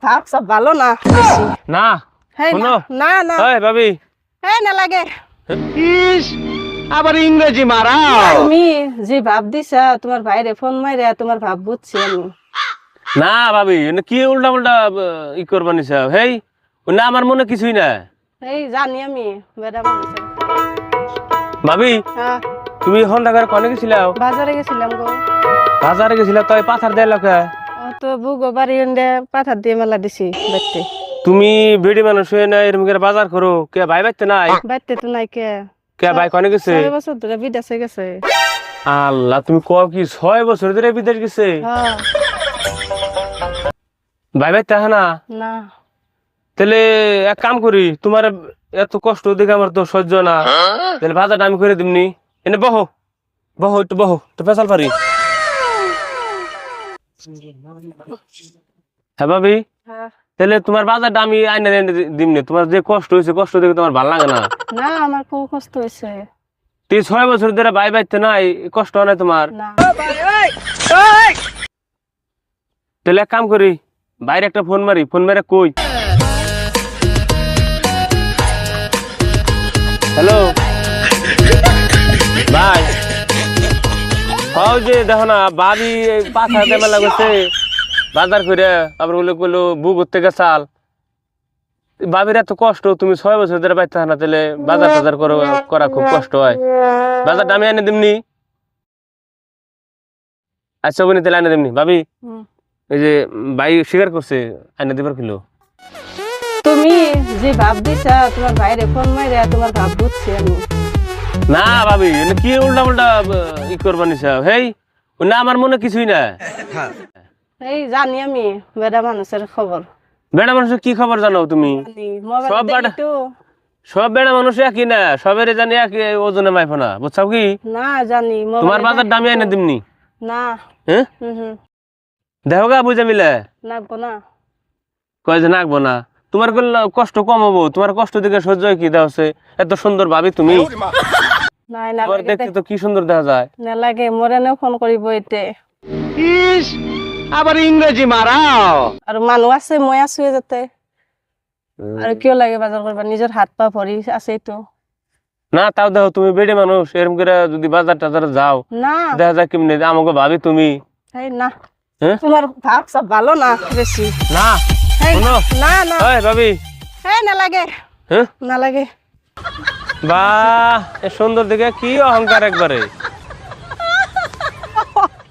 ভাব সব ভালো না বেশি। না হেই শোনো না না এই ভাবি এই না লাগে। ইস আবার ইংরেজি মারা তুমি যে ভাব দিছা তোমার ভাইরে ফোন মাইরে তোমার ভাব বুঝছি আমি। না ভাবি কি উল্টা উল্টা ই করবা নিছা হেই না আমার মনে কিছুই না এই জানি আমি বেড়া মানুষের। ভাবি হ্যাঁ তুমি হন্ডাগার কনে গেছিলাও বাজারে গেছিলাম গো। বাজারে গেছিলা তাই পাথার দেয় লোকে ও তো বুগো বাড়ি এনে পাঠার দিয়ে মেলা দিছি দেখতে। তুমি বেড়ি মানুষ হয়ে না এরকম করে বাজার করো কে ভাই বাইতে নাই বাইতে তো নাই কে। কে ভাই কনে গেছে 6 বছর ধরে বিদেশে গেছে। আল্লাহ তুমি কও কি 6 বছর ধরে বিদেশ গেছে হ্যাঁ ভাই বাইতে না না তাহলে এক কাম করি তোমার এত কষ্ট দেখে আমার তো সহ্য না তাহলে বাজারটা আমি করে দিমনি এনে বহো বহো একটু বহো তো পেশাল পারি হ্যাঁ ভাবি হ্যাঁ তাহলে তোমার বাজারটা আমি আইনা এনে দিমনি তোমার যে কষ্ট হয়েছে কষ্ট দেখে তোমার ভালো লাগে না না আমার খুব কষ্ট হয়েছে। তুই 6 বছর ধরে ভাই বাইতে নাই কষ্ট হয় না তোমার না তাহলে এক কাম করি বাইরে একটা ফোন মারি ফোন মেরে কই হ্যালো ভাই হাও যে দেখো না বাবি পাথা দেবে লাগছে বাজার করে আবার বলে কইলো বুক থেকে চাল বাবির এত কষ্ট তুমি 6 বছর ধরে বাইতে না তাহলে বাজার টাজার করা খুব কষ্ট হয় বাজারটা আমি এনে দিমনি আচ্ছা বনি তাহলে এনে দিমনি ভাবি হুম। এই যে ভাই স্বীকার করছে এনে দিবার কিলো তুমি যে ভাব দিছা তোমার ভাইরে ফোন মাইরে তোমার ভাব বুঝছি আমি। না ভাবি কি উল্টা উল্টা ই করবা নিছা হেই না আমার মনে কিছুই না এই জানি আমি বেড়া মানুষের খবর। বেড়া মানুষের কি খবর জানো তুমি জানি, মোবাইলে সব দেখি তো। সব বেড়া মানুষ একই না সবের জানি এক ওজনে মাইফো না বুঝছো কি না জানি তোমার মোবাইলে বাজার দামি এনে দিমনি না হ্যাঁ হুম দেখো গা বুঝে মিলে নাগবো না। কয় যে নাকবো না তোমার কষ্ট কম হবো তোমার কষ্ট দিকে সহ্য হয় কি দেওয়া এত সুন্দর ভাবি তুমি নাই না তোমার লাগে দেখতে তো কি সুন্দর দেখা যায় না লাগে মোরে না ফোন করিব এতে। ইস আবার ইংরেজি মারাও আর মানুষ আছে মই আছো যাতে আর কিয় লাগে বাজার করবা নিজের হাত পা ভরি আছে তো। না তাও দেখো তুমি বেড়ে মানুষ এরকম করে যদি বাজার টাজার যাও না দেখা যায় কেমনি আমাকে ভাবি তুমি এই না হ্যাঁ তোমার ভাব সব ভালো না বেশি। না এই শোনো না না ওই ভাবি এই না লাগে হ্যাঁ না লাগে। বাহ এ সুন্দর দিকে কি অহংকার একবারে